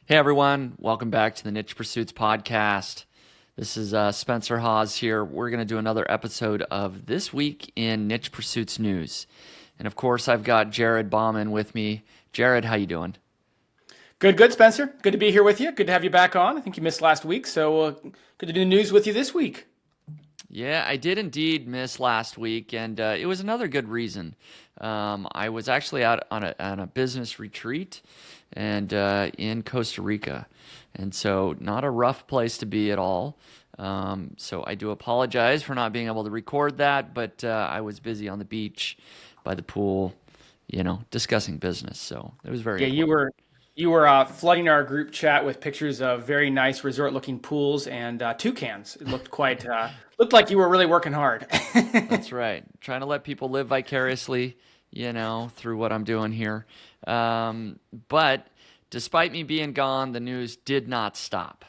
Hey everyone, welcome back to the Niche Pursuits podcast. This is Spencer Hawes here. We're going to do another episode of This Week in Niche Pursuits News. And of course, I've got Jared Bauman with me. Jared, how you doing? Good, Spencer. Good to be here with you. Good to have you back on. I think you missed last week, so good to do news with you this week. Yeah, I did indeed miss last week, and it was another good reason. I was actually out on a business retreat and in Costa Rica, and so not a rough place to be at all. So I do apologize for not being able to record that, but I was busy on the beach by the pool, discussing business. So it was very Yeah, important. you were flooding our group chat with pictures of very nice resort-looking pools and toucans. It looked looked like you were really working hard. That's right. Trying to let people live vicariously, through what I'm doing here. But despite me being gone, the news did not stop.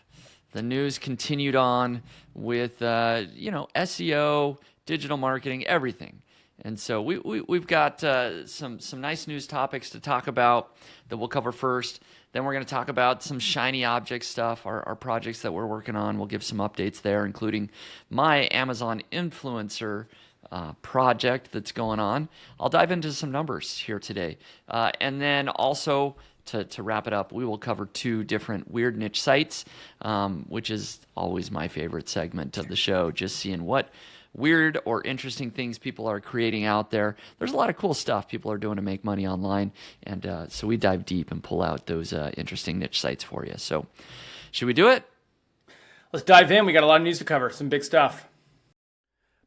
The news continued on with, SEO, digital marketing, everything. And so we've got some nice news topics to talk about that we'll cover first. Then we're going to talk about some shiny object stuff, our projects that we're working on. We'll give some updates there, including my Amazon influencer project that's going on. I'll dive into some numbers here today. And then also, to wrap it up, we will cover two different weird niche sites, which is always my favorite segment of the show, just seeing what weird or interesting things people are creating out there. There's a lot of cool stuff people are doing to make money online, and so we dive deep and pull out those interesting niche sites for you. So should we do it? Let's dive in. We got a lot of news to cover, some big stuff.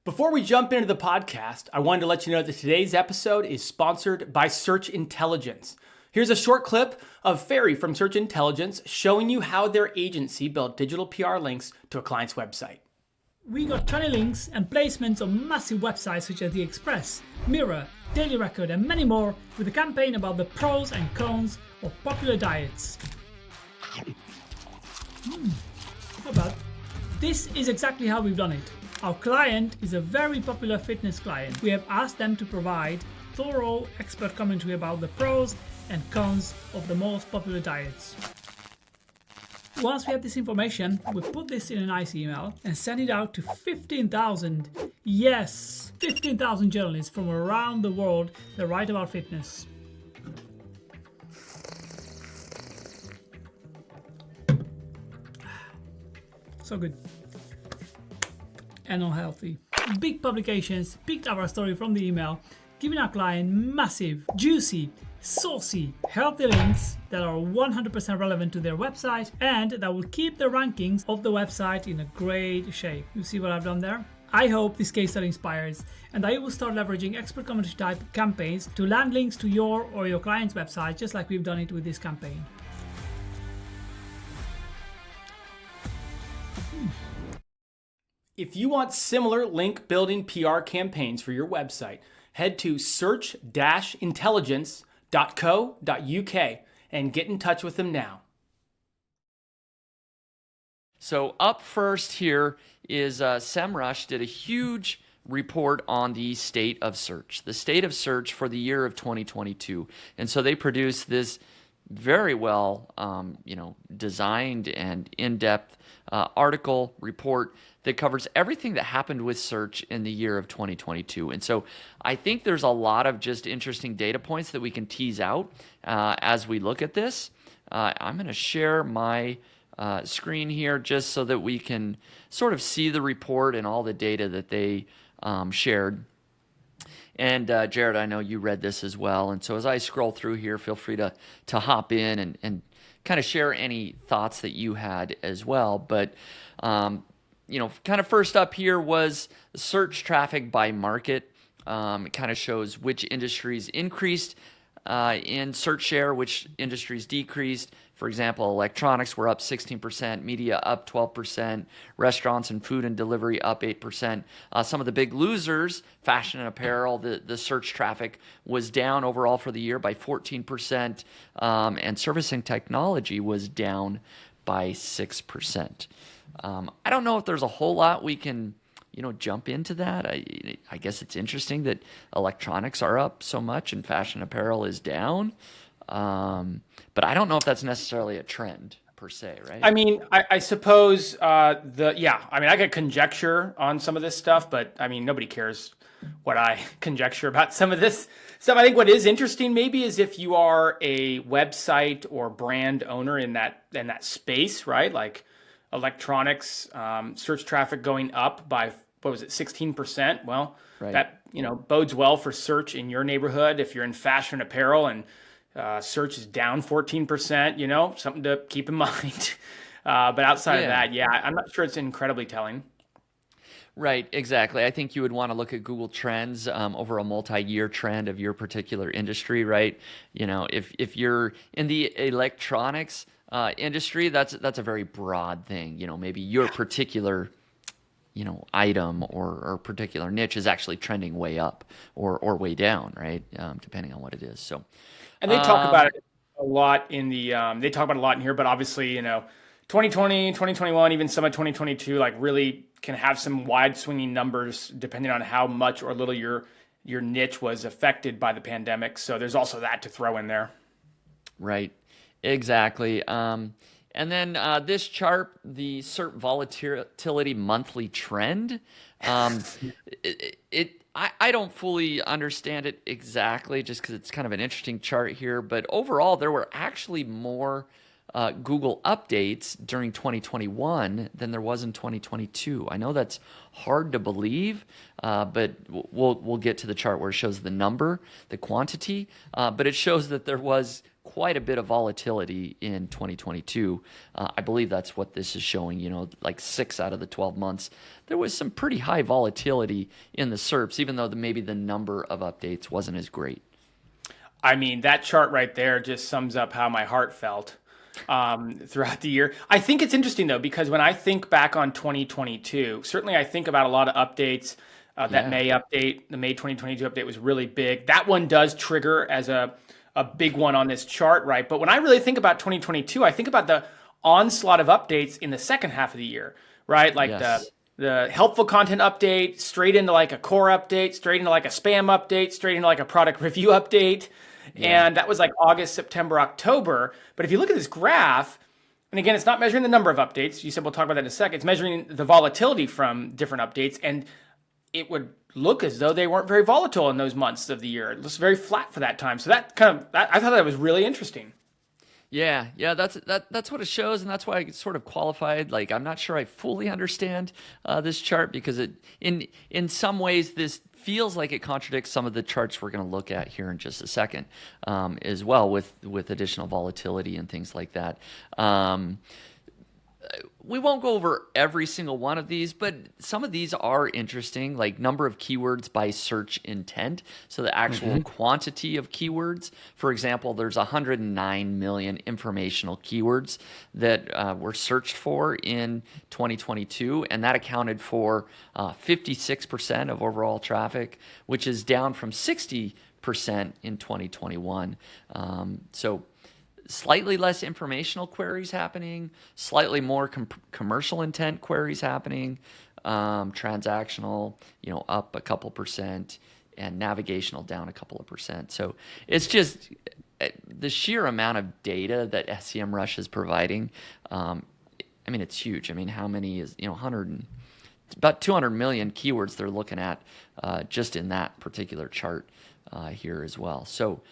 Before we jump into the podcast, I wanted to let you know that today's episode is sponsored by Search Intelligence. Here's a short clip of Ferry from Search Intelligence showing you how their agency built digital PR links to a client's website. We got 20 links and placements on massive websites such as The Express, Mirror, Daily Record, and many more with a campaign about the pros and cons of popular diets. Not bad. This is exactly how we've done it. Our client is a very popular fitness client. We have asked them to provide thorough expert commentary about the pros and cons of the most popular diets. Once we have this information, we put this in a nice email and send it out to 15,000, yes, 15,000 journalists from around the world that write about fitness. So good. And unhealthy. Big publications picked up our story from the email, giving our client massive, juicy, saucy, healthy links that are 100% relevant to their website and that will keep the rankings of the website in a great shape. You see what I've done there? I hope this case study inspires and that you will start leveraging expert commentary type campaigns to land links to your or your client's website, just like we've done it with this campaign. If you want similar link building PR campaigns for your website, head to search-intelligence.co.uk and get in touch with them now. So up first here is Semrush did a huge report on the state of search for the year of 2022. And so they produced this very well, designed and in-depth article report that covers everything that happened with search in the year of 2022. And so I think there's a lot of just interesting data points that we can tease out as we look at this. I'm going to share my screen here just so that we can sort of see the report and all the data that they shared. And Jared, I know you read this as well. And so as I scroll through here, feel free to hop in and kind of share any thoughts that you had as well. But kind of first up here was search traffic by market. It kind of shows which industries increased in search share, which industries decreased. For example, electronics were up 16%, media up 12%, restaurants and food and delivery up 8%. Some of the big losers, fashion and apparel, the search traffic was down overall for the year by 14%, and service and technology was down by 6%. I don't know if there's a whole lot we can jump into that. I guess it's interesting that electronics are up so much and fashion apparel is down. But I don't know if that's necessarily a trend per se, right? I mean, I suppose I could conjecture on some of this stuff, but I mean, nobody cares what I conjecture about some of this stuff. I think what is interesting maybe is if you are a website or brand owner in that space, right? Like electronics, search traffic going up by, what was it, 16%? Well, Right. that, bodes well for search in your neighborhood. If you're in fashion apparel and search is down 14%, something to keep in mind. But outside of Yeah. that, yeah, I'm not sure it's incredibly telling. Right, exactly. I think you would want to look at Google Trends over a multi-year trend of your particular industry, right? If you're in the electronics industry, that's a very broad thing. Maybe your particular item or particular niche is actually trending way up or way down, right? Depending on what it is. So, And they talk about it a lot they talk about it a lot in here, but obviously, 2020, 2021, even some of 2022, like really can have some wide swinging numbers depending on how much or little your niche was affected by the pandemic. So there's also that to throw in there. right, exactly. And then this chart, the SERP volatility monthly trend, um, I don't fully understand it exactly just because it's kind of an interesting chart here. But overall, there were actually more Google updates during 2021 than there was in 2022. I know that's hard to believe, but we'll get to the chart where it shows the number, the quantity, but it shows that there was quite a bit of volatility in 2022. I believe that's what this is showing, like 6 out of the 12 months. There was some pretty high volatility in the SERPs, even though maybe the number of updates wasn't as great. I mean, that chart right there just sums up how my heart felt throughout the year. I think it's interesting, though, because when I think back on 2022, certainly I think about a lot of updates. That Yeah. May update, the May 2022 update was really big. That one does trigger as a big one on this chart, right? But when I really think about 2022, I think about the onslaught of updates in the second half of the year, right? Like Yes. the helpful content update, straight into like a core update, straight into like a spam update, straight into like a product review update. Yeah. And that was like August, September, October. But if you look at this graph, and again, it's not measuring the number of updates. You said we'll talk about that in a second. It's measuring the volatility from different updates. And it would look as though they weren't very volatile in those months of the year. It looks very flat for that time. So I thought that was really interesting. Yeah, that's what it shows, and that's why I sort of qualified. Like, I'm not sure I fully understand this chart because in some ways, this feels like it contradicts some of the charts we're going to look at here in just a second, as well with additional volatility and things like that. We won't go over every single one of these, but some of these are interesting, like number of keywords by search intent. So the actual quantity of keywords. For example, there's 109 million informational keywords that were searched for in 2022, and that accounted for 56% of overall traffic, which is down from 60% in 2021. So slightly less informational queries happening, slightly more commercial intent queries happening, transactional, up a couple percent, and navigational down a couple of percent. So it's just the sheer amount of data that Semrush is providing. It's huge. How many is, 100 about 200 million keywords they're looking at just in that particular chart here as well. So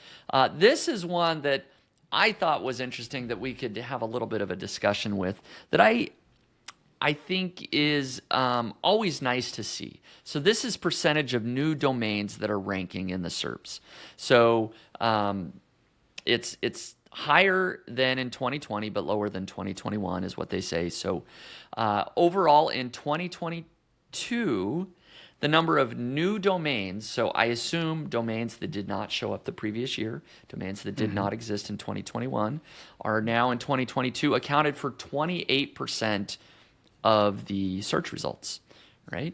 this is one that I thought was interesting that we could have a little bit of a discussion with, that I think is always nice to see. So this is percentage of new domains that are ranking in the SERPs. So it's higher than in 2020, but lower than 2021 is what they say. So overall in 2022, the number of new domains, so I assume domains that did not show up the previous year, domains that did not exist in 2021, are now in 2022 accounted for 28% of the search results, right?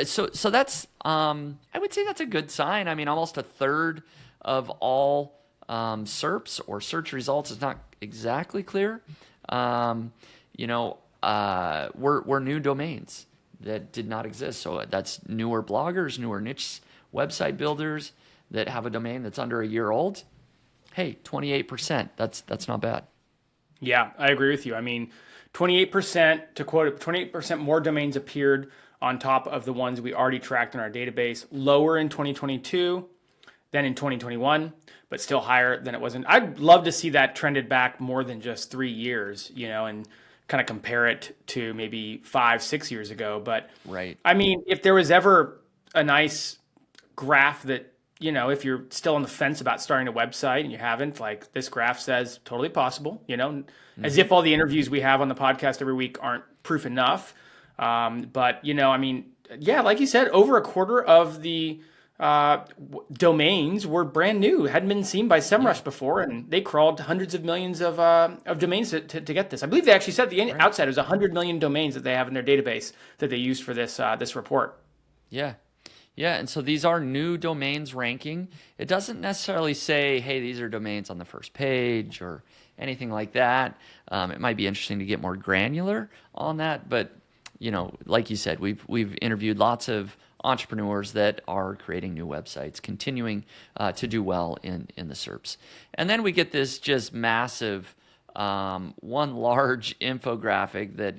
So that's, I would say that's a good sign. Almost a third of all SERPs or search results is not exactly clear, were new domains that did not exist. So that's newer bloggers, newer niche website builders that have a domain that's under a year old. hey, 28%, that's not bad. Yeah, I agree with you. I mean, 28%, to quote it, 28% more domains appeared on top of the ones we already tracked in our database, lower in 2022 than in 2021, but still higher than it was in. I'd love to see that trended back more than just 3 years, and kind of compare it to maybe 5, 6 years ago. But Right. I mean, if there was ever a nice graph that, if you're still on the fence about starting a website and you haven't, like this graph says, totally possible, as if all the interviews we have on the podcast every week aren't proof enough. But, I mean, yeah, like you said, over a quarter of the domains were brand new, hadn't been seen by Semrush before, and they crawled hundreds of millions of domains to get this. I believe they actually said at the outset it was 100 million domains that they have in their database that they used for this this report. Yeah. Yeah, and so these are new domains ranking. It doesn't necessarily say, hey, these are domains on the first page or anything like that. It might be interesting to get more granular on that, but like you said, we've interviewed lots of entrepreneurs that are creating new websites, continuing to do well in the SERPs. And then we get this just massive one large infographic that,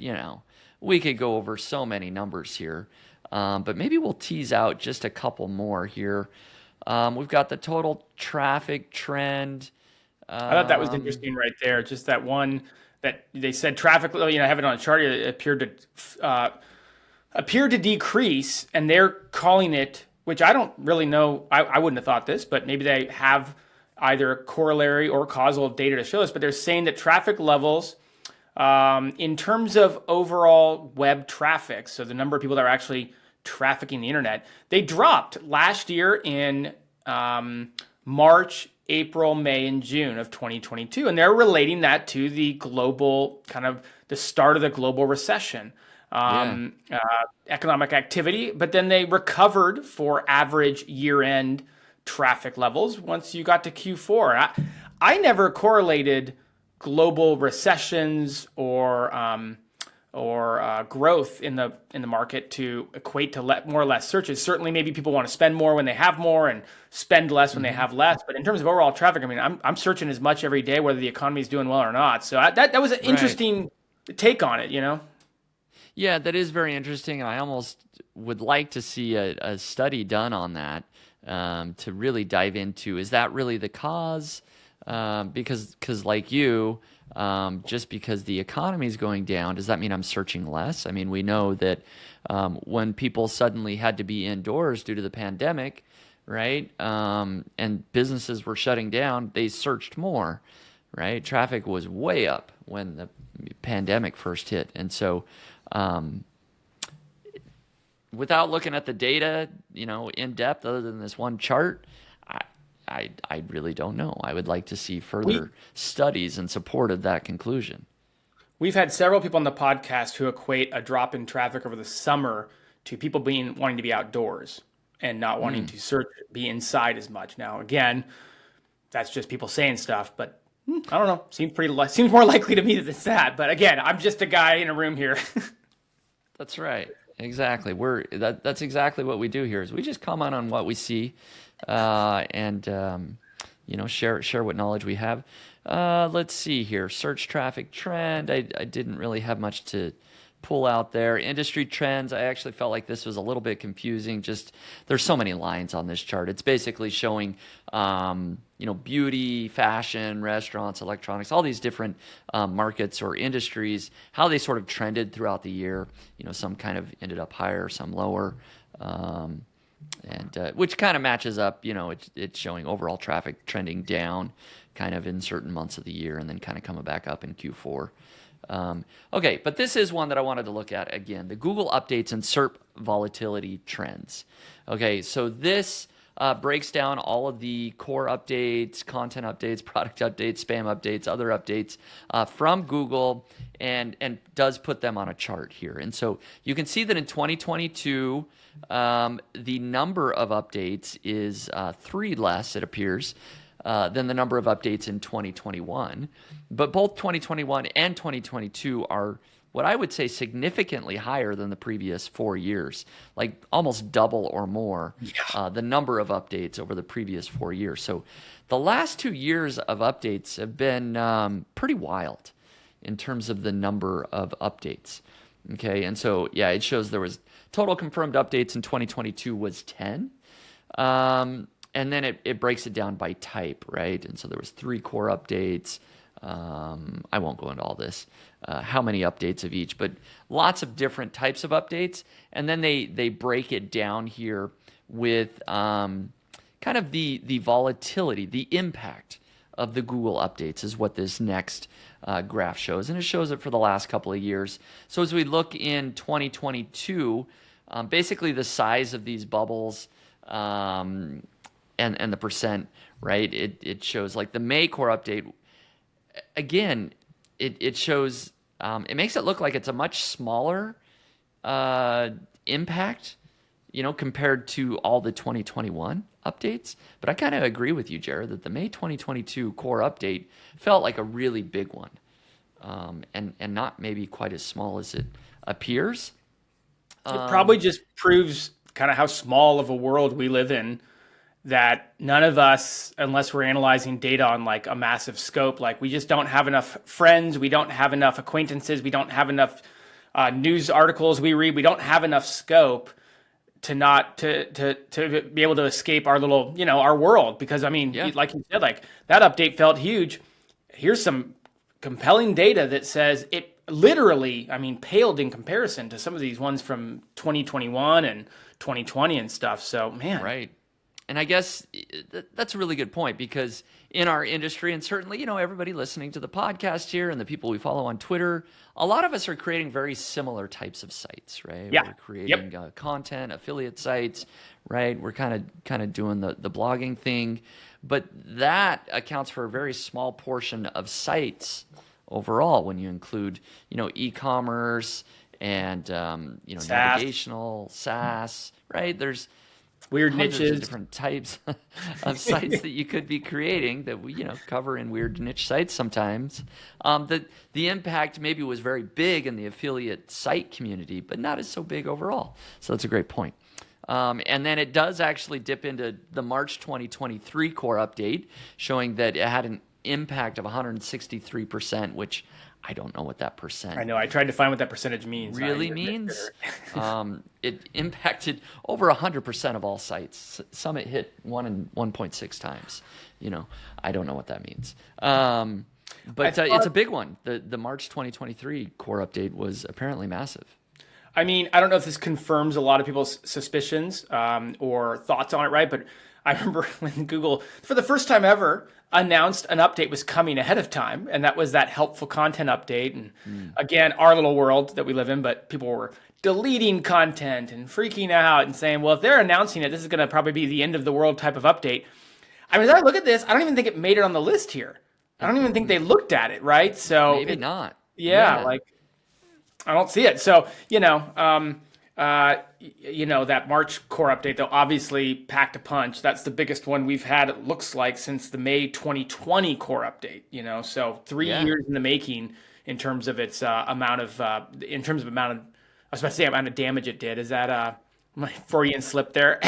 we could go over so many numbers here. But maybe we'll tease out just a couple more here. We've got the total traffic trend. I thought that was interesting right there. Just that one that they said traffic, I have it on a chart. It appeared to decrease, and they're calling it, which I don't really know. I wouldn't have thought this, but maybe they have either corollary or causal data to show us. But they're saying that traffic levels, in terms of overall web traffic, so the number of people that are actually trafficking the internet, they dropped last year in March, April, May, and June of 2022. And they're relating that to the global, kind of the start of the global recession, economic activity. But then they recovered for average year-end traffic levels once you got to Q4. I never correlated global recessions or growth in the market to equate to more or less searches. Certainly, maybe people want to spend more when they have more and spend less when they have less. But in terms of overall traffic, I mean, I'm searching as much every day, whether the economy is doing well or not. So that was an interesting take on it, Yeah, that is very interesting. I almost would like to see a study done on that to really dive into, is that really the cause? Because like you, just because the economy is going down, does that mean I'm searching less? I mean, we know that when people suddenly had to be indoors due to the pandemic, right, and businesses were shutting down, they searched more, right? Traffic was way up when the pandemic first hit. And so without looking at the data, in depth, other than this one chart, I really don't know. I would like to see further studies in support of that conclusion. We've had several people on the podcast who equate a drop in traffic over the summer to people wanting to be outdoors and not wanting to be inside as much. Now, again, that's just people saying stuff, but I don't know. Seems more likely to me that it's that. But again, I'm just a guy in a room here. That's right. Exactly. That's exactly what we do here. Is we just comment on what we see, and share what knowledge we have. Let's see here. Search traffic trend. I didn't really have much to pull out there. Industry trends. I actually felt like this was a little bit confusing. Just there's so many lines on this chart. It's basically showing beauty, fashion, restaurants, electronics, all these different markets or industries, how they sort of trended throughout the year. Some kind of ended up higher, some lower, and which kind of matches up. It's showing overall traffic trending down kind of in certain months of the year and then kind of coming back up in Q4. Okay, but this is one that I wanted to look at again, the Google updates and SERP volatility trends. Okay, so this breaks down all of the core updates, content updates, product updates, spam updates, other updates from Google and does put them on a chart here. And so you can see that in 2022, the number of updates is 3 less, it appears, than the number of updates in 2021. But both 2021 and 2022 are what I would say significantly higher than the previous 4 years, like almost double or more the number of updates over the previous 4 years. So the last 2 years of updates have been pretty wild in terms of the number of updates. Okay, and so yeah, it shows there was total confirmed updates in 2022 was 10. And then it breaks it down by type, right? And so there was 3 core updates. I won't go into all this, how many updates of each, but lots of different types of updates. And then they break it down here with kind of the volatility, the impact of the Google updates is what this next graph shows. And it shows it for the last couple of years. So as we look in 2022, basically the size of these bubbles and the percent, right? It shows like the May core update. Again, it shows, it makes it look like it's a much smaller impact, compared to all the 2021 updates. But I kind of agree with you, Jared, that the May 2022 core update felt like a really big one, and not maybe quite as small as it appears. It probably just proves kind of how small of a world we live in, that none of us, unless we're analyzing data on like a massive scope, like we just don't have enough friends, we don't have enough acquaintances, we don't have enough news articles we read, we don't have enough scope to be able to escape our little, our world. Because I mean, like you said, like that update felt huge. Here's some compelling data that says it literally, paled in comparison to some of these ones from 2021 and 2020 and stuff. So man. Right. And I guess that's a really good point, because in our industry, and certainly, everybody listening to the podcast here and the people we follow on Twitter, a lot of us are creating very similar types of sites, right? Yeah. We're creating content, affiliate sites, right? We're kind of doing the blogging thing, but that accounts for a very small portion of sites overall when you include, e-commerce and, SaaS. navigational, SaaS, right? There's weird hundreds niches, of different types of sites that you could be creating that we cover in weird niche sites sometimes. The impact maybe was very big in the affiliate site community, but not as so big overall. So that's a great point. And then it does actually dip into the March 2023 core update, showing that it had an impact of 163%, which I don't know what that percent. I know. I tried to find what that percentage means. Really means. It impacted over 100% of all sites. Some it hit 1 and 1.6 times. I don't know what that means. But it's a big one. The March 2023 core update was apparently massive. I don't know if this confirms a lot of people's suspicions or thoughts on it, right? But I remember when Google, for the first time ever, announced an update was coming ahead of time, and that was that helpful content update. And again, our little world that we live in, but people were deleting content and freaking out and saying, well, if they're announcing it, this is going to probably be the end of the world type of update. As I look at this, I don't even think it made it on the list here. I don't even think they looked at it, right? So maybe not. Yeah, like I don't see it. So, that March core update, though, obviously packed a punch. That's the biggest one we've had, it looks like, since the May 2020 core update, so 3 years in the making in terms of its amount of damage it did. Is that my Freudian slip there?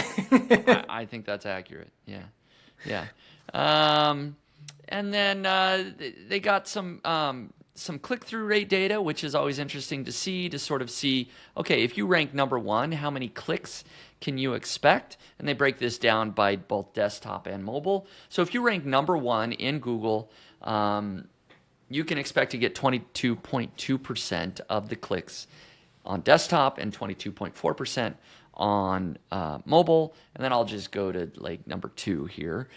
I think that's accurate. Yeah. And then they got some click-through rate data, which is always interesting to sort of see, okay, if you rank number 1, how many clicks can you expect? And they break this down by both desktop and mobile. So if you rank number 1 in Google, you can expect to get 22.2% of the clicks on desktop and 22.4% on mobile. And then I'll just go to like number 2 here.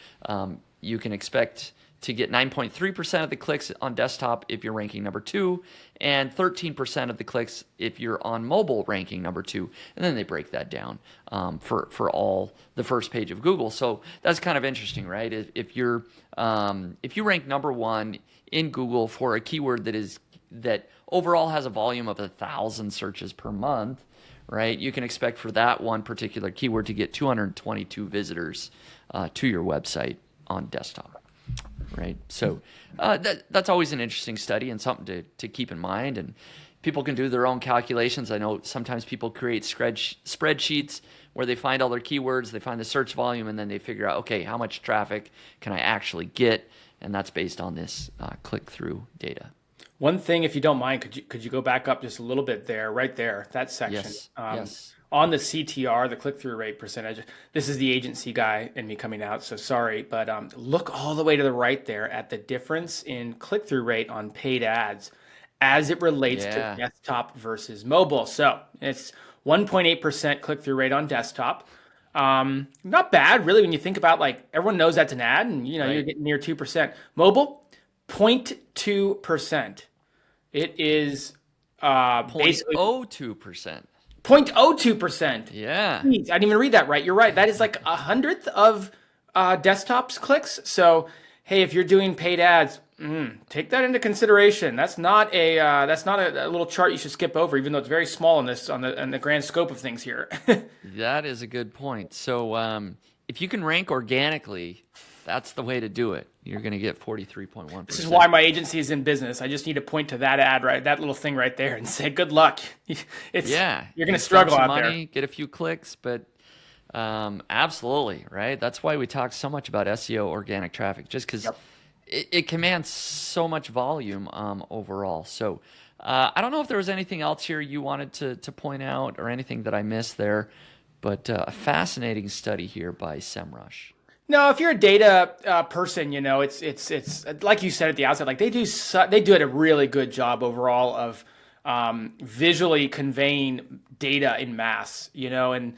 You can expect to get 9.3% of the clicks on desktop if you're ranking number 2, and 13% of the clicks if you're on mobile ranking number 2. And then they break that down for all the first page of Google. So that's kind of interesting, right? If you rank number 1 in Google for a keyword that overall has a volume of 1,000 searches per month, right? You can expect for that one particular keyword to get 222 visitors to your website on desktop. right? So that's always an interesting study and something to keep in mind. And people can do their own calculations. I know sometimes people create spreadsheets where they find all their keywords, they find the search volume, and then they figure out, okay, how much traffic can I actually get? And that's based on this click-through data. One thing, if you don't mind, could you go back up just a little bit there, right there, that section? Yes. Yes. On the CTR, the click-through rate percentage, this is the agency guy and me coming out, so sorry, but look all the way to the right there at the difference in click-through rate on paid ads as it relates to desktop versus mobile. So it's 1.8% click-through rate on desktop. Not bad, really, when you think about, like, everyone knows that's an ad, and you're getting near 2%. Mobile, 0.2%. It is basically 0.02%. 0.02%. Yeah. Jeez, I didn't even read that right. You're right. That is like 100th of desktops clicks. So, hey, if you're doing paid ads, take that into consideration. That's not a little chart you should skip over, even though it's very small in the grand scope of things here. That is a good point. So if you can rank organically, that's the way to do it. You're going to get 43.1%. This is why my agency is in business. I just need to point to that ad, right, that little thing right there, and say, good luck. You're going to struggle out there. Get a few clicks, but absolutely, right? That's why we talk so much about SEO organic traffic, just because it commands so much volume overall. So I don't know if there was anything else here you wanted to point out or anything that I missed there, but a fascinating study here by Semrush. No, if you're a data person, it's like you said at the outset, like they do a really good job overall of visually conveying data in mass, and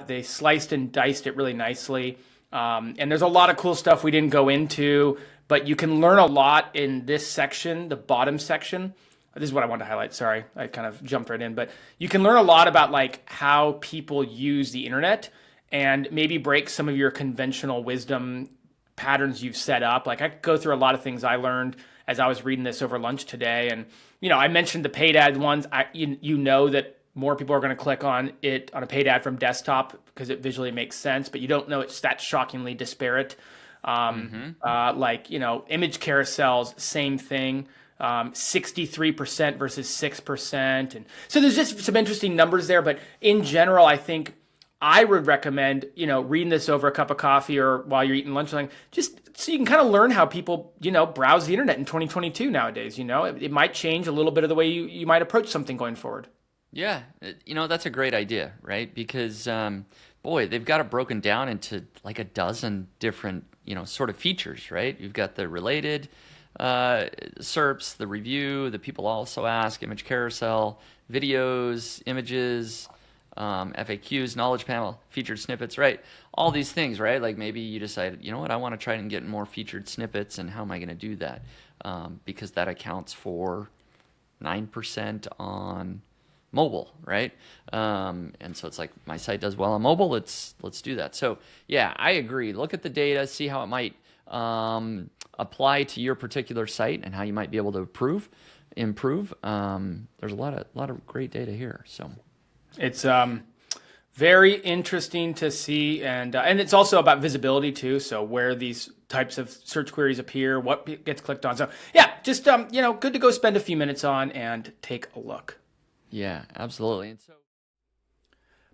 they sliced and diced it really nicely. And there's a lot of cool stuff we didn't go into, but you can learn a lot in this section, the bottom section. This is what I wanted to highlight. Sorry, I kind of jumped right in, but you can learn a lot about like how people use the internet and maybe break some of your conventional wisdom patterns you've set up. Like I go through a lot of things I learned as I was reading this over lunch today. And, I mentioned the paid ad ones. You know that more people are going to click on it on a paid ad from desktop because it visually makes sense, but you don't know it's that shockingly disparate. Image carousels, same thing. 63% versus 6%. And so there's just some interesting numbers there. But in general, I think I would recommend, reading this over a cup of coffee or while you're eating lunch, just so you can kind of learn how people, browse the internet in 2022 nowadays. It might change a little bit of the way you might approach something going forward. Yeah, that's a great idea, right? Because, they've got it broken down into like a dozen different, sort of features, right? You've got the related SERPs, the review, the people also ask, image carousel, videos, images, FAQs, knowledge panel, featured snippets, right? All these things, right? Like maybe you decide, I want to try and get more featured snippets, and how am I going to do that? Because that accounts for 9% on mobile, right? And so it's like my site does well on mobile. Let's do that. So yeah, I agree. Look at the data, see how it might apply to your particular site and how you might be able to improve. There's a lot of great data here. So. It's very interesting to see, and it's also about visibility too. So where these types of search queries appear, what gets clicked on. So yeah, just good to go spend a few minutes on and take a look. Yeah, absolutely. And so,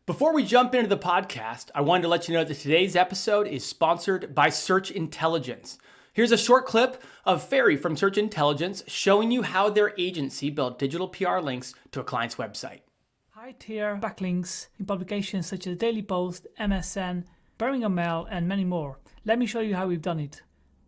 before we jump into the podcast, I wanted to let you know that today's episode is sponsored by Search Intelligence. Here's a short clip of Ferry from Search Intelligence showing you how their agency built digital PR links to a client's website. High-tier backlinks in publications such as Daily Post, MSN, Birmingham Mail, and many more. Let me show you how we've done it.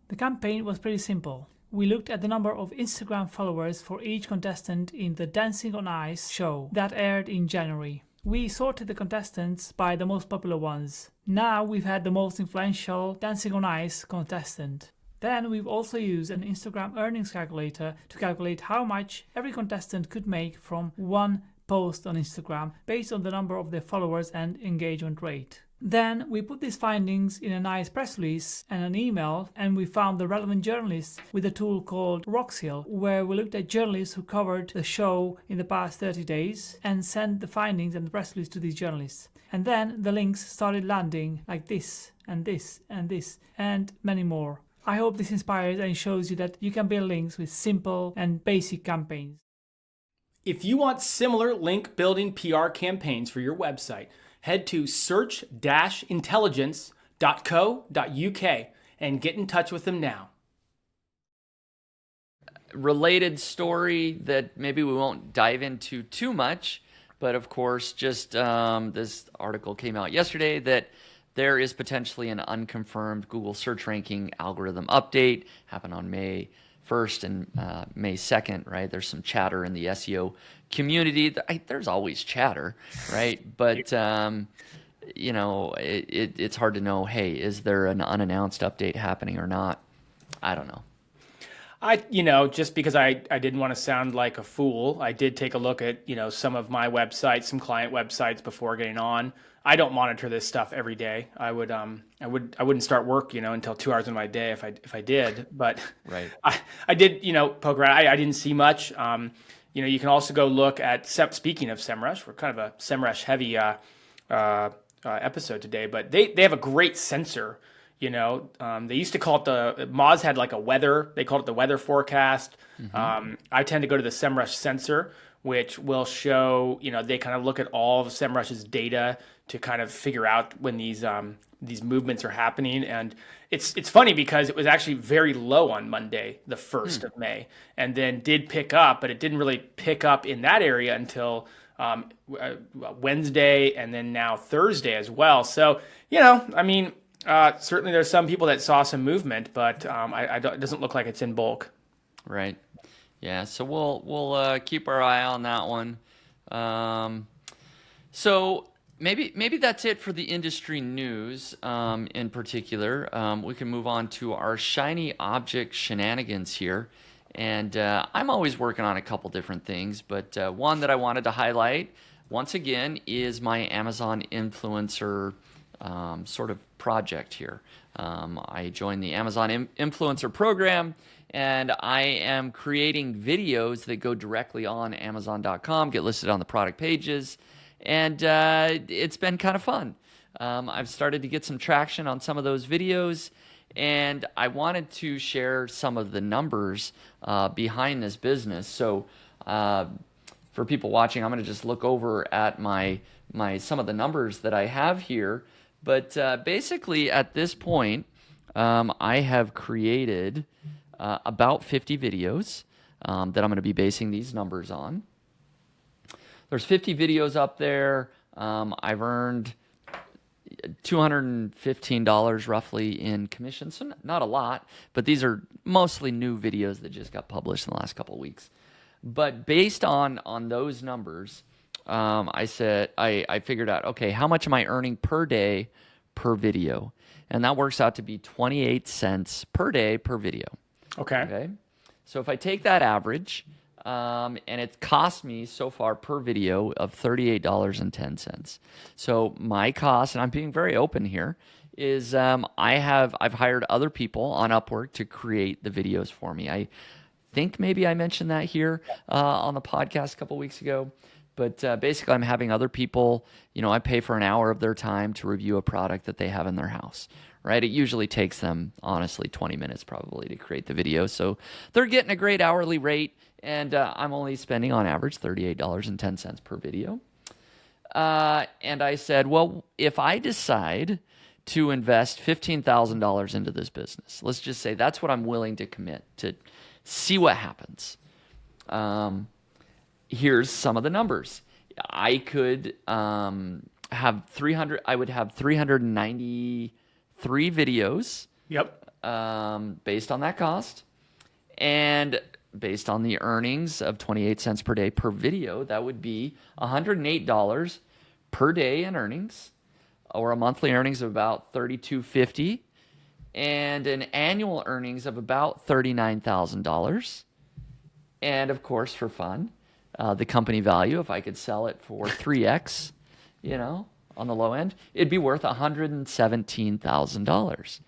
The campaign was pretty simple. We looked at the number of Instagram followers for each contestant in the Dancing on Ice show that aired in January. We sorted the contestants by the most popular ones. Now we've had the most influential Dancing on Ice contestant. Then we've also used an Instagram earnings calculator to calculate how much every contestant could make from one post on Instagram based on the number of their followers and engagement rate. Then we put these findings in a nice press release and an email, and we found the relevant journalists with a tool called Roxhill, where we looked at journalists who covered the show in the past 30 days and sent the findings and the press release to these journalists. And then the links started landing like this and this and this and many more. I hope this inspires and shows you that you can build links with simple and basic campaigns. If you want similar link building PR campaigns for your website, head to search-intelligence.co.uk and get in touch with them now. Related story that maybe we won't dive into too much, but of course, just this article came out yesterday that there is potentially an unconfirmed Google search ranking algorithm update, happened on May 1st and May 2nd, right? There's some chatter in the SEO community. There's always chatter, right? But, it's hard to know, hey, is there an unannounced update happening or not? I don't know. Just because I didn't want to sound like a fool, I did take a look at, some of my websites, some client websites before getting on. I don't monitor this stuff every day. I wouldn't start work, until 2 hours in my day if I did. But right. I did, poke around. I didn't see much. You can also go look at speaking of Semrush. We're kind of a Semrush heavy episode today, but they have a great sensor. They used to call it Moz had like a weather. They called it the weather forecast. Mm-hmm. I tend to go to the Semrush sensor, which will show, they kind of look at all of Semrush's data to kind of figure out when these movements are happening. And it's funny because it was actually very low on Monday, the 1st of May, and then did pick up, but it didn't really pick up in that area until Wednesday and then now Thursday as well. So, certainly there's some people that saw some movement, but it doesn't look like it's in bulk. Right. Yeah. So we'll keep our eye on that one. So maybe that's it for the industry news in particular. We can move on to our shiny object shenanigans here. And I'm always working on a couple different things, but one that I wanted to highlight once again is my Amazon influencer sort of project here. I joined the Amazon Influencer Program, and I am creating videos that go directly on Amazon.com, get listed on the product pages, and it's been kind of fun. I've started to get some traction on some of those videos, and I wanted to share some of the numbers behind this business. So for people watching, I'm going to just look over at my some of the numbers that I have here. But basically, at this point, I have created about 50 videos that I'm going to be basing these numbers on. There's 50 videos up there. I've earned $215 roughly in commission, so not a lot, but these are mostly new videos that just got published in the last couple of weeks. But based on those numbers, I figured out, okay, how much am I earning per day per video? And that works out to be 28 cents per day per video. Okay. So if I take that average, and it cost me so far per video of $38.10. So my cost, and I'm being very open here, is I've hired other people on Upwork to create the videos for me. I think maybe I mentioned that here on the podcast a couple weeks ago. But basically, I'm having other people, I pay for an hour of their time to review a product that they have in their house, right? It usually takes them, honestly, 20 minutes probably to create the video. So they're getting a great hourly rate, and I'm only spending on average $38.10 per video. And I said, well, if I decide to invest $15,000 into this business, let's just say that's what I'm willing to commit to see what happens. Here's some of the numbers. I could have 300. I would have 393 videos. Yep. Based on that cost, and based on the earnings of 28 cents per day per video, that would be $108 per day in earnings, or a monthly earnings of about $32.50, and an annual earnings of about $39,000. And of course, for fun, the company value, if I could sell it for 3x, on the low end, it'd be worth $117,000.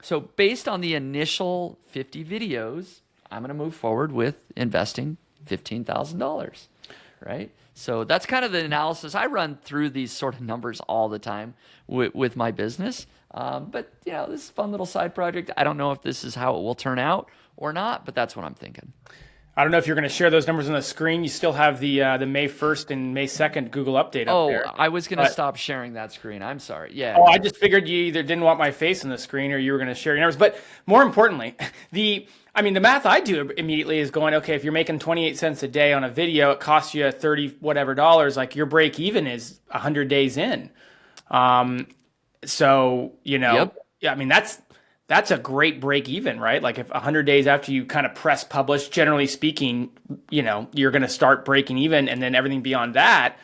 So based on the initial 50 videos, I'm going to move forward with investing $15,000, right? So that's kind of the analysis. I run through these sort of numbers all the time with my business. But this is a fun little side project. I don't know if this is how it will turn out or not, but that's what I'm thinking. I don't know if you're going to share those numbers on the screen. You still have the May 1st and May 2nd Google update up there. I was going to stop sharing that screen. I'm sorry. Yeah. Oh, I just figured you either didn't want my face on the screen or you were going to share your numbers. But more importantly, the math I do immediately is going, okay, if you're making 28 cents a day on a video, it costs you 30 whatever dollars. Like your break even is 100 days in. So, Yep. yeah, I mean, that's a great break even, right? Like if 100 days after you kind of press publish, generally speaking, you're going to start breaking even. And then everything beyond that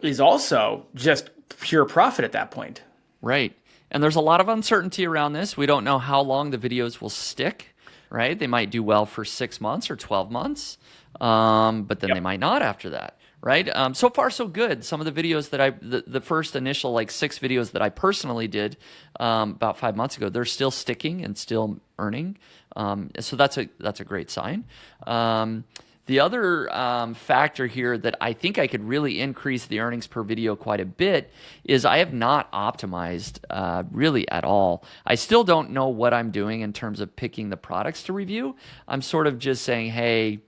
is also just pure profit at that point. Right. And there's a lot of uncertainty around this. We don't know how long the videos will stick, right? They might do well for 6 months or 12 months, but then they might not after that. Right. So far, so good. Some of the videos that the first initial 6 videos that I personally did about 5 months ago, they're still sticking and still earning. So that's a great sign. The other factor here that I think I could really increase the earnings per video quite a bit is I have not optimized really at all. I still don't know what I'm doing in terms of picking the products to review. I'm sort of just saying, hey,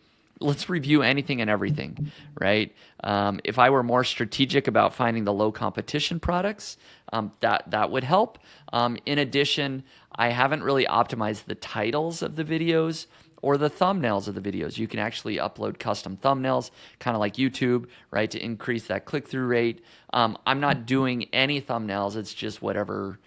let's review anything and everything, right? If I were more strategic about finding the low competition products, that would help. In addition, I haven't really optimized the titles of the videos or the thumbnails of the videos. You can actually upload custom thumbnails, kind of like YouTube, right, to increase that click-through rate. I'm not doing any thumbnails. It's just whatever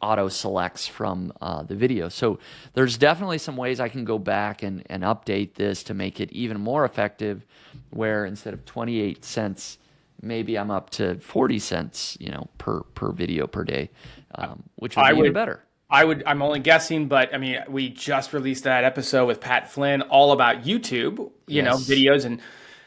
auto selects from the video. So there's definitely some ways I can go back and update this to make it even more effective, where instead of 28 cents, maybe I'm up to 40 cents, per video per day, which would be even better. I'm only guessing, but I mean, we just released that episode with Pat Flynn all about YouTube, videos. And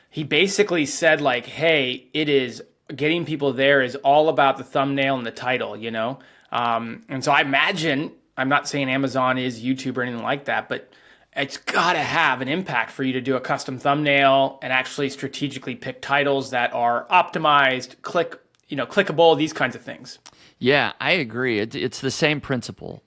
he basically said hey, it is getting people there is all about the thumbnail and the title, and so I imagine, I'm not saying Amazon is YouTube or anything like that, but it's got to have an impact for you to do a custom thumbnail and actually strategically pick titles that are optimized, clickable, these kinds of things. Yeah, I agree. It's the same principle.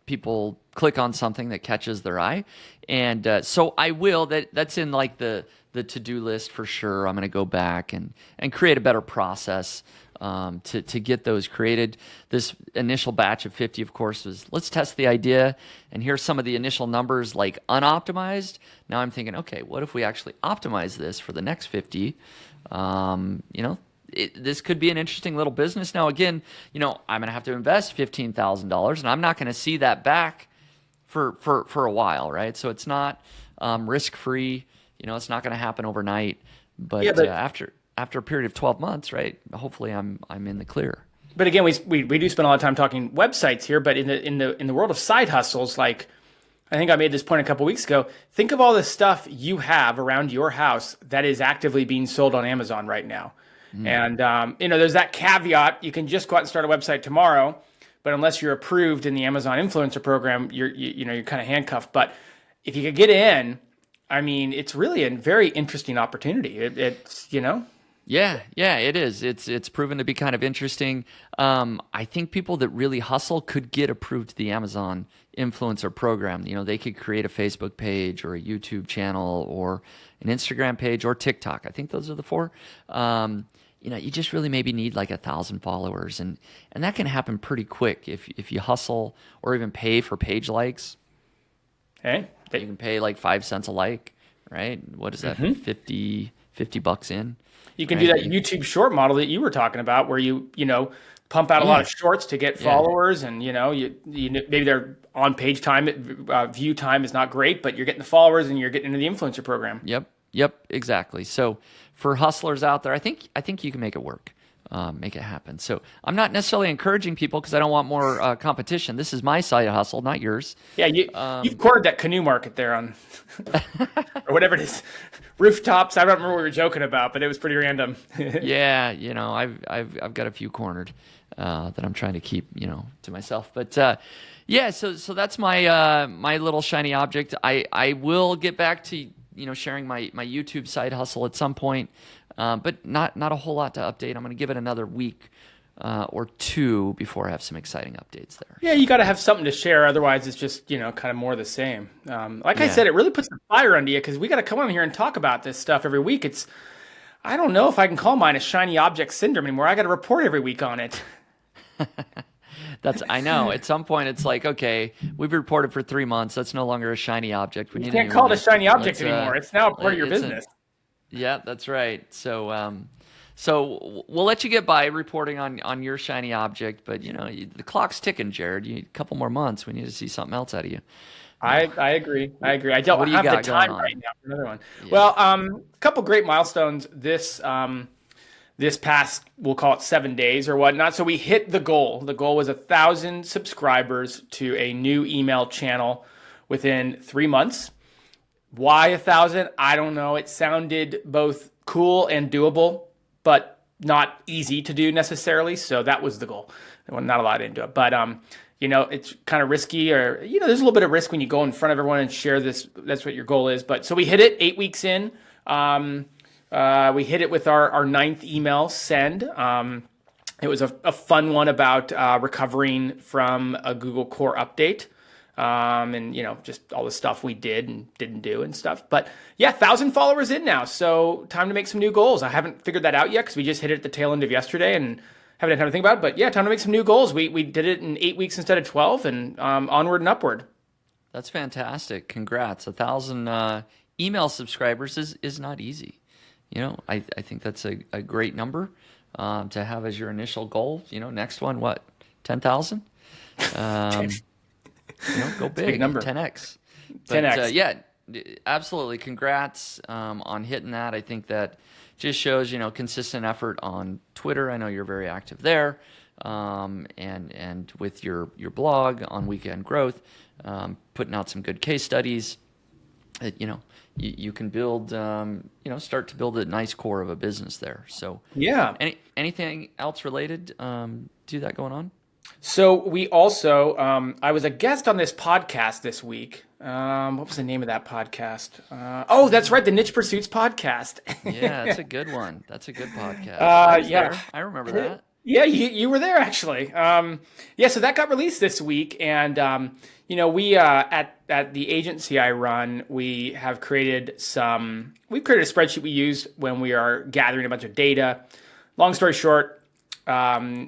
People click on something that catches their eye. And so I will, that's in the to-do list for sure. I'm going to go back and create a better process to get those created. This initial batch of 50, of course, was let's test the idea. And here's some of the initial numbers unoptimized. Now I'm thinking, okay, what if we actually optimize this for the next 50? This could be an interesting little business. Now, again, I'm going to have to invest $15,000, and I'm not going to see that back for a while, right? So it's not risk-free. It's not going to happen overnight. But after a period of 12 months, right? Hopefully, I'm in the clear. But again, we do spend a lot of time talking websites here. But in the world of side hustles, I think I made this point a couple weeks ago. Think of all the stuff you have around your house that is actively being sold on Amazon right now. And, there's that caveat. You can just go out and start a website tomorrow, but unless you're approved in the Amazon influencer program, you're kind of handcuffed. But if you could get in, I mean, it's really a very interesting opportunity. Yeah, it is. It's proven to be kind of interesting. I think people that really hustle could get approved to the Amazon influencer program. They could create a Facebook page or a YouTube channel or an Instagram page or TikTok. I think those are the 4. You just really maybe need 1,000 followers, and that can happen pretty quick if you hustle or even pay for page likes. Hey, you can pay 5 cents a like, right? What is that? $50 in. You can do that YouTube short model that you were talking about, where you pump out a lot of shorts to get followers, and maybe their on page time, view time is not great, but you're getting the followers and you're getting into the influencer program. Yep, exactly. So for hustlers out there, I think you can make it work, make it happen. So I'm not necessarily encouraging people because I don't want more competition. This is my side hustle, not yours. Yeah, you've cornered that canoe market there on, or whatever it is, rooftops. I don't remember what we were joking about, but it was pretty random. Yeah, I've got a few cornered that I'm trying to keep, to myself. But so that's my my little shiny object. I will get back to sharing my YouTube side hustle at some point, but not a whole lot to update. I'm going to give it another week or two before I have some exciting updates there. Yeah, you got to have something to share. Otherwise, it's just, kind of more of the same. Like I said, it really puts the fire under you because we got to come on here and talk about this stuff every week. I don't know if I can call mine a shiny object syndrome anymore. I got to report every week on it. I know. At some point, it's like, okay, we've reported for 3 months. That's no longer a shiny object. You can't call it a shiny object anymore. It's now a part of your business. Yeah, that's right. So we'll let you get by reporting on your shiny object, but the clock's ticking, Jared. A couple more months. We need to see something else out of you. I agree. I don't have the time right now for another one. Yeah. Well, a couple great milestones this past, we'll call it 7 days or whatnot. So we hit the goal. The goal was 1,000 subscribers to a new email channel within 3 months. Why 1,000? I don't know. It sounded both cool and doable, but not easy to do necessarily. So that was the goal. Well, not a lot into it, but it's kind of risky, or there's a little bit of risk when you go in front of everyone and share this. That's what your goal is. But so we hit it 8 weeks in. We hit it with our 9th email send. It was a fun one about recovering from a Google Core update. And just all the stuff we did and didn't do and stuff. But yeah, 1,000 followers in now. So time to make some new goals. I haven't figured that out yet because we just hit it at the tail end of yesterday and haven't had time to think about it. But yeah, time to make some new goals. We did it in 8 weeks instead of 12, and onward and upward. That's fantastic. Congrats. 1,000 email subscribers is not easy. I think that's a great number to have as your initial goal. Next one, what, 10,000? Go big number. 10x. But, 10x. Yeah, absolutely. Congrats on hitting that. I think that just shows, consistent effort on Twitter. I know you're very active there, and with your blog on Weekend Growth, putting out some good case studies. You can build, start to build a nice core of a business there. So yeah. Anything else related to that going on? So we also, I was a guest on this podcast this week. What was the name of that podcast? That's right, the Niche Pursuits podcast. Yeah, that's a good one. That's a good podcast. I remember that. Yeah, you were there actually. So that got released this week, and we at the agency I run, we have created we've created a spreadsheet we use when we are gathering a bunch of data. Long story short,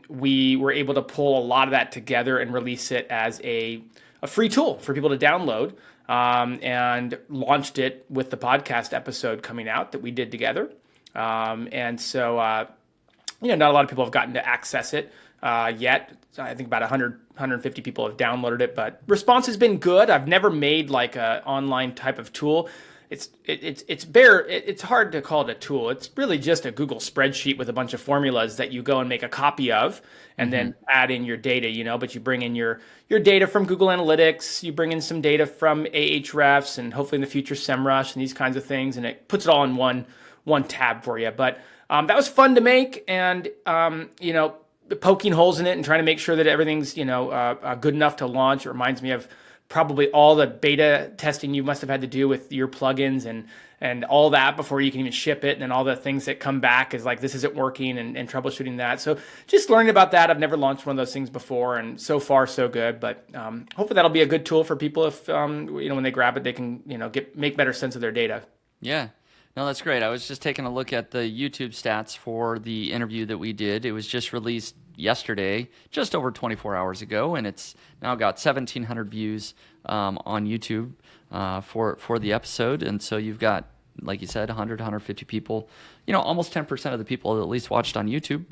we were able to pull a lot of that together and release it as a free tool for people to download, and launched it with the podcast episode coming out that we did together. And so, not a lot of people have gotten to access it yet. I think about 100, 150 people have downloaded it, but response has been good. I've never made like an online type of tool. It's hard to call it a tool. It's really just a Google spreadsheet with a bunch of formulas that you go and make a copy of, and then add in your data, but you bring in your data from Google Analytics, you bring in some data from Ahrefs, and hopefully in the future Semrush and these kinds of things, and it puts it all in one tab for you. But that was fun to make, and poking holes in it and trying to make sure that everything's good enough to launch. It reminds me of probably all the beta testing you must have had to do with your plugins and all that before you can even ship it, and then all the things that come back is like, this isn't working, and troubleshooting that. So just learning about that. I've never launched one of those things before, and so far so good. But hopefully that'll be a good tool for people if when they grab it, they can make better sense of their data. Yeah. No, that's great. I was just taking a look at the YouTube stats for the interview that we did. It was just released yesterday, just over 24 hours ago, and it's now got 1,700 views on YouTube for the episode. And so you've got, like you said, 100, 150 people, almost 10% of the people that at least watched on YouTube.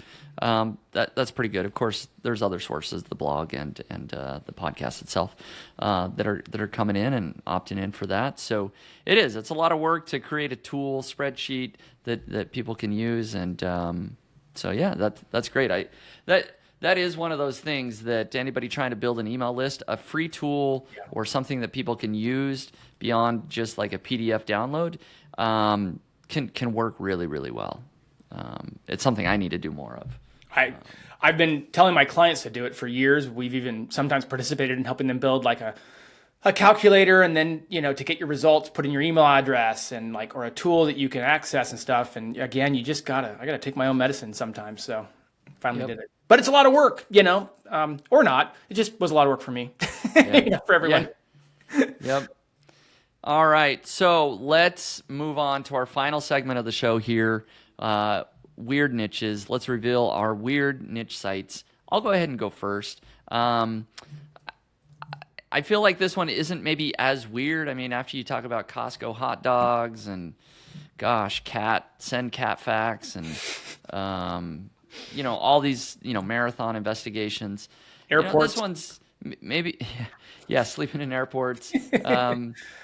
That's pretty good. Of course, there's other sources, the blog and the podcast itself, that are coming in and opting in for that. So it's a lot of work to create a tool spreadsheet that people can use. And that's great. That is one of those things that anybody trying to build an email list, a free tool or something that people can use beyond just like a PDF download, can work really, really well. It's something I need to do more of. I've been telling my clients to do it for years. We've even sometimes participated in helping them build like a a calculator, and then, to get your results, put in your email address and or a tool that you can access and stuff. And again, I gotta take my own medicine sometimes. So finally did it, but it's a lot of work, or not. It just was a lot of work for me, for everyone. Yep. All right. So let's move on to our final segment of the show here. Weird niches. Let's reveal our weird niche sites. I'll go ahead and go first. I feel like this one isn't maybe as weird. I mean, after you talk about Costco hot dogs and, gosh, send cat facts and, all these, marathon investigations. Airports. This one's maybe, sleeping in airports.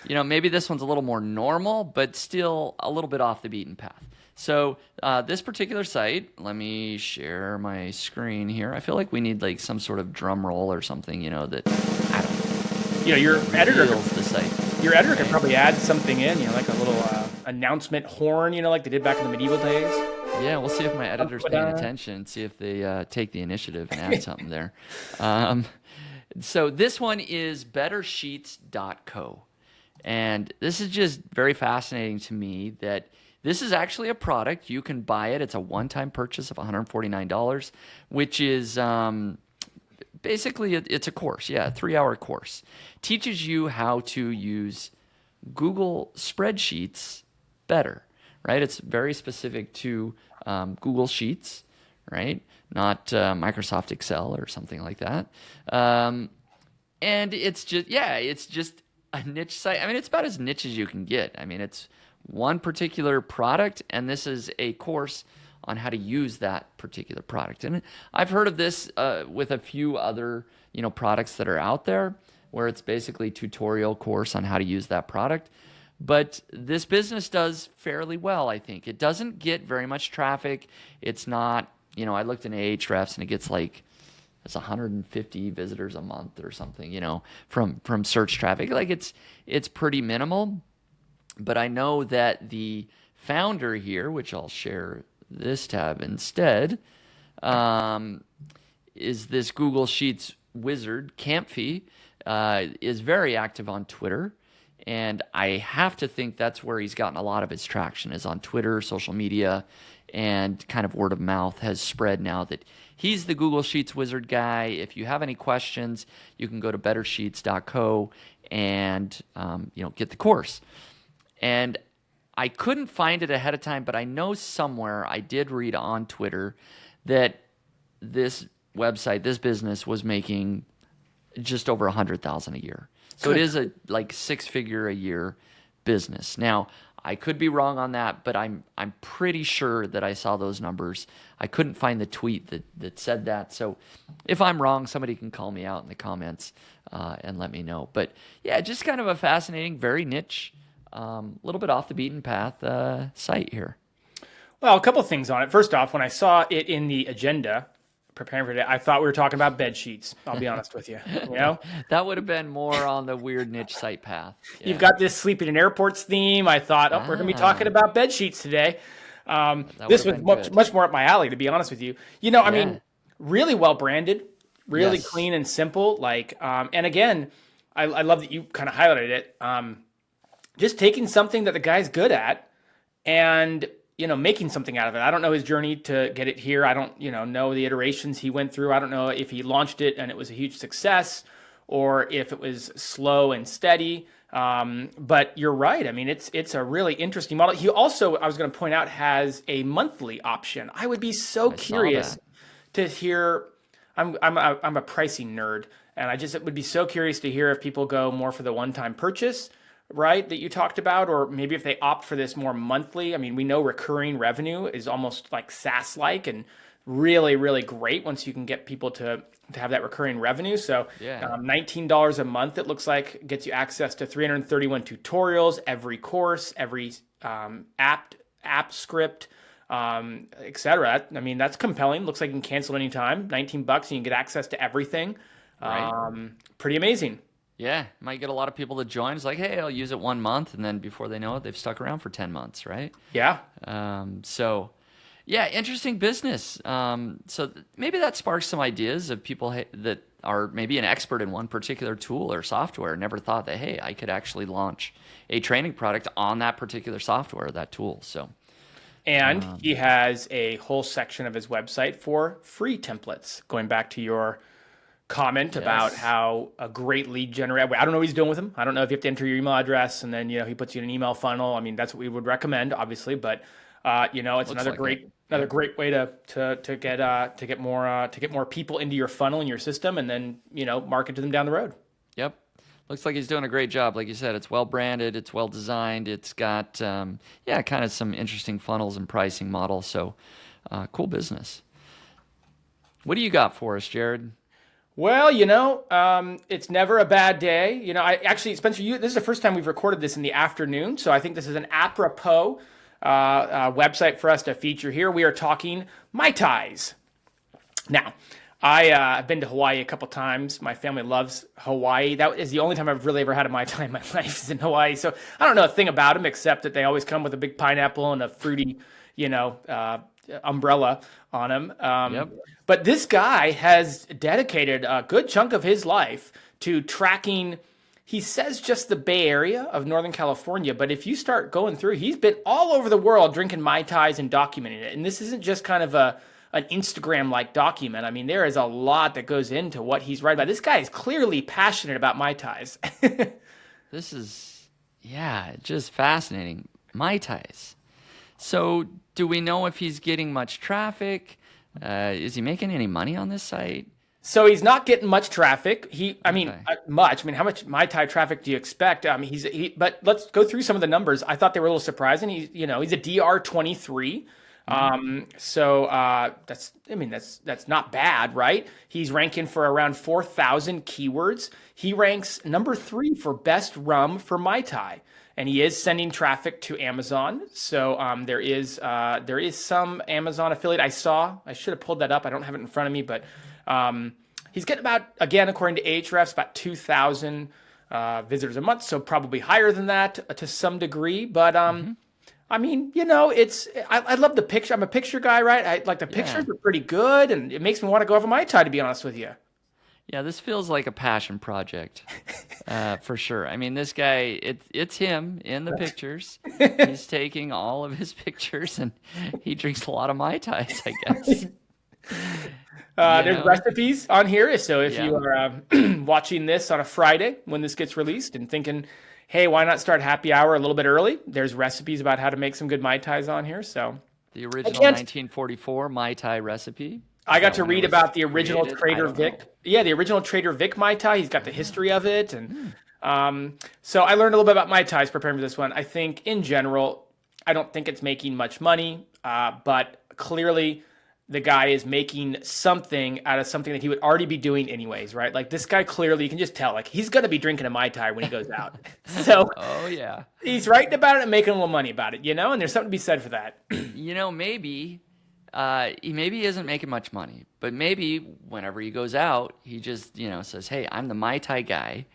Maybe this one's a little more normal, but still a little bit off the beaten path. So this particular site, let me share my screen here. I feel like we need like some sort of drum roll or something, that I don't know. Your editor Reveals the site. Your editor could probably add something in, like a little announcement horn, like they did back in the medieval days. Yeah, we'll see if my editor's paying attention, see if they take the initiative and add something there. So this one is bettersheets.co. And this is just very fascinating to me that this is actually a product. You can buy it. It's a one-time purchase of $149, which is basically it's a course. Yeah, a 3-hour course. Teaches you how to use Google Spreadsheets better, right? It's very specific to Google Sheets, right? Not Microsoft Excel or something like that. And it's just a niche site. I mean, it's about as niche as you can get. I mean, it's one particular product, and this is a course on how to use that particular product. And I've heard of this with a few other, products that are out there where it's basically a tutorial course on how to use that product. But this business does fairly well, I think. It doesn't get very much traffic. It's not, I looked in Ahrefs and it gets it's 150 visitors a month or something, from search traffic. Like it's pretty minimal. But I know that the founder here, which I'll share this tab instead, is this Google Sheets wizard, Campy, is very active on Twitter. And I have to think that's where he's gotten a lot of his traction, is on Twitter, social media, and kind of word of mouth has spread now that he's the Google Sheets wizard guy. If you have any questions, you can go to bettersheets.co and get the course. And I couldn't find it ahead of time, but I know somewhere I did read on Twitter that this website, this business was making just over $100,000 a year. So It is a 6-figure a year business. Now, I could be wrong on that, but I'm pretty sure that I saw those numbers. I couldn't find the tweet that said that. So if I'm wrong, somebody can call me out in the comments and let me know. But yeah, just kind of a fascinating, very niche, little bit off the beaten path site here. Well, a couple of things on it. First off, when I saw it in the agenda, preparing for today, I thought we were talking about bed sheets. I'll be honest with you. That would have been more on the weird niche site path. Yeah. You've got this sleeping in airports theme. I thought, we're going to be talking about bed sheets today. This was much more up my alley, to be honest with you. I mean, really well branded, really clean and simple. And again, I love that you kind of highlighted it. Just taking something that the guy's good at and making something out of it. I don't know his journey to get it here. I don't, know the iterations he went through. I don't know if he launched it and it was a huge success or if it was slow and steady. But you're right. I mean, it's a really interesting model. He also, I was going to point out, has a monthly option. I would be so curious to hear. I'm a pricing nerd, and it would be so curious to hear if people go more for the one-time purchase, right, that you talked about, or maybe if they opt for this more monthly. I mean, we know recurring revenue is almost like SaaS-like and really, really great once you can get people to have that recurring revenue. So $19 a month, it looks like, gets you access to 331 tutorials, every course, every app script, etc. I mean, that's compelling. Looks like you can cancel anytime. $19 and you can get access to everything. Right. Pretty amazing. Yeah, might get a lot of people to join. It's like, hey, I'll use it 1 month, and then before they know it, they've stuck around for 10 months, right? Yeah. Yeah, interesting business. So maybe that sparks some ideas of people that are maybe an expert in one particular tool or software never thought that, hey, I could actually launch a training product on that particular software or that tool. So, And he has a whole section of his website for free templates, going back to your comment about how a great lead generator. I don't know what he's doing with them. I don't know if you have to enter your email address and then, he puts you in an email funnel. I mean, that's what we would recommend, obviously, but it's another great way to get more people into your funnel in your system, and then, market to them down the road. Yep. Looks like he's doing a great job. Like you said, it's well branded, it's well designed, it's got, kind of some interesting funnels and pricing models. So, cool business. What do you got for us, Jared? Well, it's never a bad day. Spencer, this is the first time we've recorded this in the afternoon, so I think this is an apropos website for us to feature here. We are talking Mai Tais. Now, I've been to Hawaii a couple times. My family loves Hawaii. That is the only time I've really ever had a Mai Tai in my life is in Hawaii. So I don't know a thing about them except that they always come with a big pineapple and a fruity, umbrella on them. Yep. But this guy has dedicated a good chunk of his life to tracking. He says just the Bay Area of Northern California, but if you start going through, he's been all over the world drinking Mai Tais and documenting it. And this isn't just kind of an Instagram-like document. I mean, there is a lot that goes into what he's writing about. This guy is clearly passionate about Mai Tais. This is, just fascinating. Mai Tais. So do we know if he's getting much traffic? Is he making any money on this site? So he's not getting much traffic. Much. I mean, how much Mai Tai traffic do you expect? But let's go through some of the numbers. I thought they were a little surprising. He's a DR23. That's not bad, right? He's ranking for around 4,000 keywords. He ranks number 3 for best rum for Mai Tai. And he is sending traffic to Amazon. So there is some Amazon affiliate I saw. I should have pulled that up. I don't have it in front of me, but he's getting about, again, according to Ahrefs, about 2,000 visitors a month. So probably higher than that to some degree. But I mean, I love the picture. I'm a picture guy, right? The pictures are pretty good, and it makes me want to go over Mai Tai, to be honest with you. Yeah, this feels like a passion project, for sure. I mean, this guy, it's him in the pictures. He's taking all of his pictures, and he drinks a lot of Mai Tais, I guess. There's recipes on here, so if you are watching this on a Friday when this gets released and thinking, hey, why not start happy hour a little bit early? There's recipes about how to make some good Mai Tais on here. So the original 1944 Mai Tai recipe. I got to read about the original Trader Vic. Yeah, the original Trader Vic Mai Tai. He's got the history of it. And so I learned a little bit about Mai Tais preparing for this one. I think in general, I don't think it's making much money, but clearly the guy is making something out of something that he would already be doing anyways, right? Like this guy clearly, you can just tell, like he's going to be drinking a Mai Tai when he goes out. So he's writing about it and making a little money about it, and there's something to be said for that. Maybe he isn't making much money, but maybe whenever he goes out, he just, says, hey, I'm the Mai Tai guy.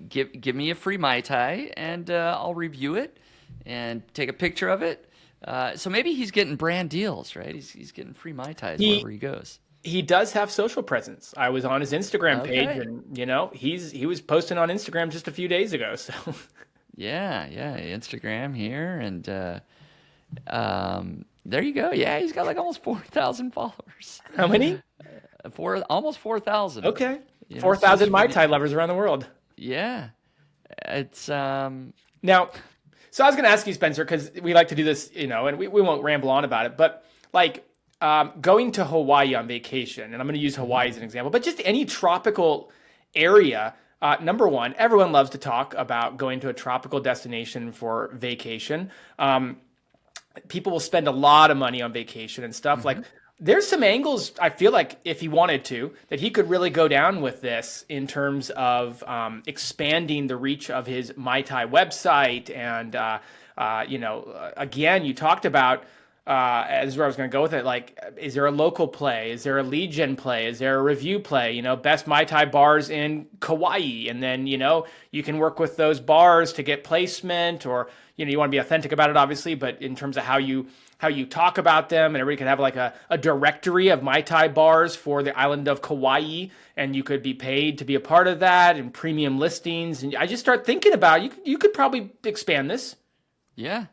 Give me a free Mai Tai and I'll review it and take a picture of it. So maybe he's getting brand deals, right? He's getting free Mai Tais wherever he goes. He does have social presence. I was on his Instagram page, and he was posting on Instagram just a few days ago. So yeah, Instagram here, and there you go. Yeah, he's got like almost 4,000 followers. How many? Almost 4,000. Okay, 4,000 Mai Tai lovers around the world. Yeah, it's now. So I was going to ask you, Spencer, because we like to do this, and we won't ramble on about it, but going to Hawaii on vacation, and I'm going to use Hawaii as an example, but just any tropical area. Number one, everyone loves to talk about going to a tropical destination for vacation. People will spend a lot of money on vacation and stuff. Like there's some angles, I feel like, if he wanted to, that he could really go down with this in terms of expanding the reach of his Mai Tai website. And, again, you talked about, this is where I was going to go with it, like, is there a local play? Is there a lead gen play? Is there a review play? Best Mai Tai bars in Kauai. And then, you can work with those bars to get placement, or, you want to be authentic about it, obviously, but in terms of how you talk about them, and everybody could have like a directory of Mai Tai bars for the island of Kauai, and you could be paid to be a part of that, and premium listings. And I just start thinking about you could probably expand this. Yeah,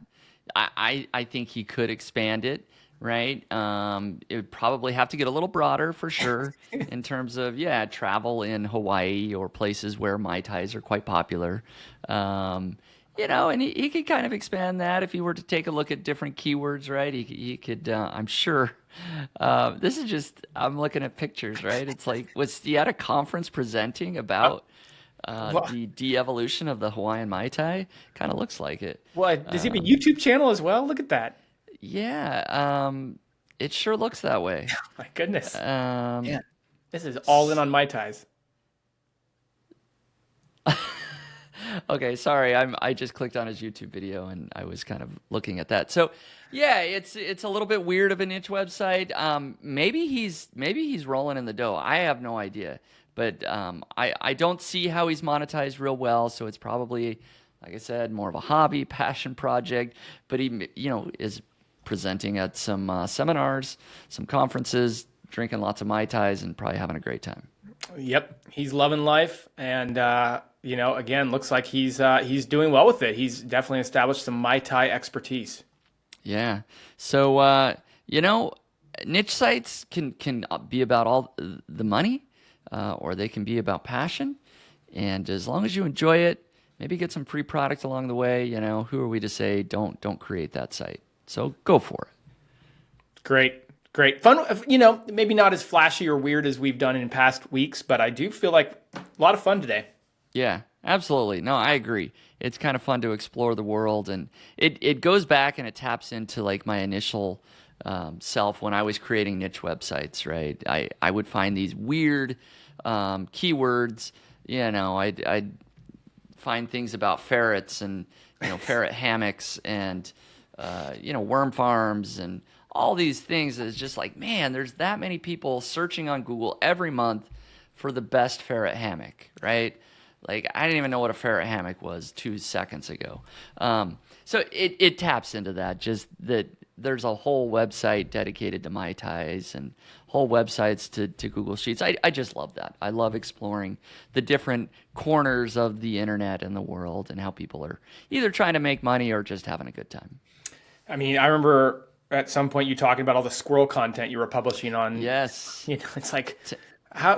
I think he could expand it, right? It would probably have to get a little broader for sure in terms of, travel in Hawaii or places where Mai Tais are quite popular. And he could kind of expand that if he were to take a look at different keywords, right? He could, I'm sure. This is just, I'm looking at pictures, right? It's like, was he at a conference presenting about the de-evolution of the Hawaiian Mai Tai? Kind of looks like it. What, does he have a YouTube channel as well? Look at that. Yeah, it sure looks that way. My goodness. Yeah. This is all in on Mai Tais. Okay, sorry. I just clicked on his YouTube video and I was kind of looking at that. So, yeah, it's a little bit weird of a niche website. Maybe he's rolling in the dough. I have no idea, but I don't see how he's monetized real well. So it's probably, like I said, more of a hobby, passion project. But he, is presenting at some seminars, some conferences, drinking lots of Mai Tais, and probably having a great time. Yep, he's loving life, and again, looks like he's doing well with it. He's definitely established some Mai Tai expertise. Yeah. So niche sites can be about all the money, or they can be about passion, and as long as you enjoy it, maybe get some free product along the way. Who are we to say don't create that site? So go for it. Great. Fun, maybe not as flashy or weird as we've done in past weeks, but I do feel like a lot of fun today. Yeah, absolutely. No, I agree. It's kind of fun to explore the world, and it goes back and it taps into like my initial self when I was creating niche websites, right? I would find these weird keywords, I'd find things about ferrets and, ferret hammocks and, worm farms and all these things. Is just like, man, there's that many people searching on Google every month for the best ferret hammock, right? Like, I didn't even know what a ferret hammock was 2 seconds ago. So it taps into that, just that there's a whole website dedicated to Mai Tais and whole websites to Google Sheets. I just love that. I love exploring the different corners of the internet and the world and how people are either trying to make money or just having a good time. I mean, I remember at some point you talking about all the squirrel content you were publishing on. Yes. It's like,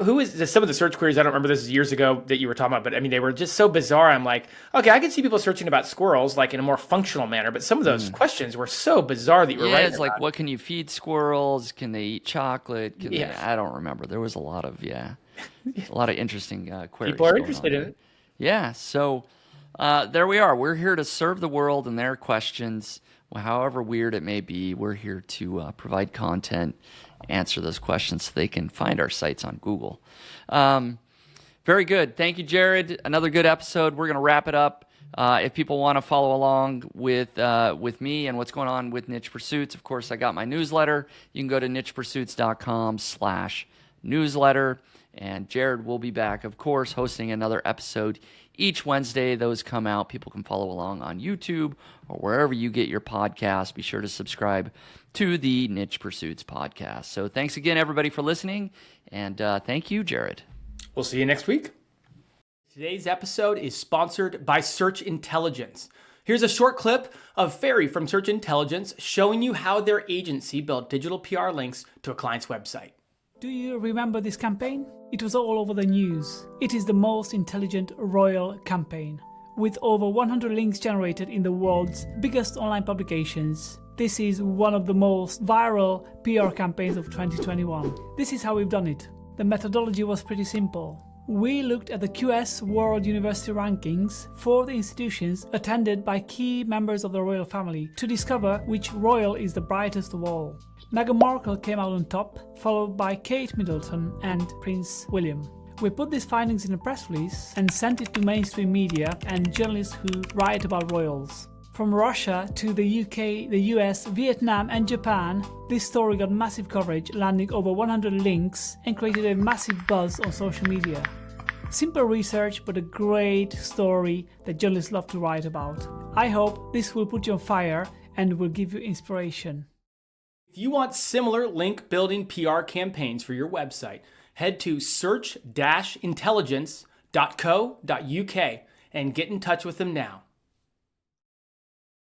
who is some of the search queries? I don't remember, this is years ago that you were talking about, but I mean, they were just so bizarre. I'm like, okay, I can see people searching about squirrels like in a more functional manner, but some of those questions were so bizarre that you were writing it's like, what can you feed squirrels? Can they eat chocolate? I don't remember. There was a lot of interesting queries. People are interested in it. Yeah. So there we are. We're here to serve the world and their questions. However weird it may be, we're here to provide content, answer those questions so they can find our sites on Google. Very good. Thank you, Jared. Another good episode. We're going to wrap it up. If people want to follow along with me and what's going on with Niche Pursuits, of course, I got my newsletter. You can go to nichepursuits.com/newsletter. And Jared will be back, of course, hosting another episode each Wednesday. Those come out. People can follow along on YouTube or wherever you get your podcast. Be sure to subscribe to the Niche Pursuits podcast. So thanks again, everybody, for listening. And thank you, Jared. We'll see you next week. Today's episode is sponsored by Search Intelligence. Here's a short clip of Ferry from Search Intelligence showing you how their agency built digital PR links to a client's website. Do you remember this campaign? It was all over the news. It is the most intelligent royal campaign. With over 100 links generated in the world's biggest online publications, this is one of the most viral PR campaigns of 2021. This is how we've done it. The methodology was pretty simple. We looked at the QS World University rankings for the institutions attended by key members of the royal family to discover which royal is the brightest of all. Meghan Markle came out on top, followed by Kate Middleton and Prince William. We put these findings in a press release and sent it to mainstream media and journalists who write about royals. From Russia to the UK, the US, Vietnam and Japan, this story got massive coverage, landing over 100 links and created a massive buzz on social media. Simple research, but a great story that journalists love to write about. I hope this will put you on fire and will give you inspiration. If you want similar link building PR campaigns for your website, head to search-intelligence.co.uk and get in touch with them now.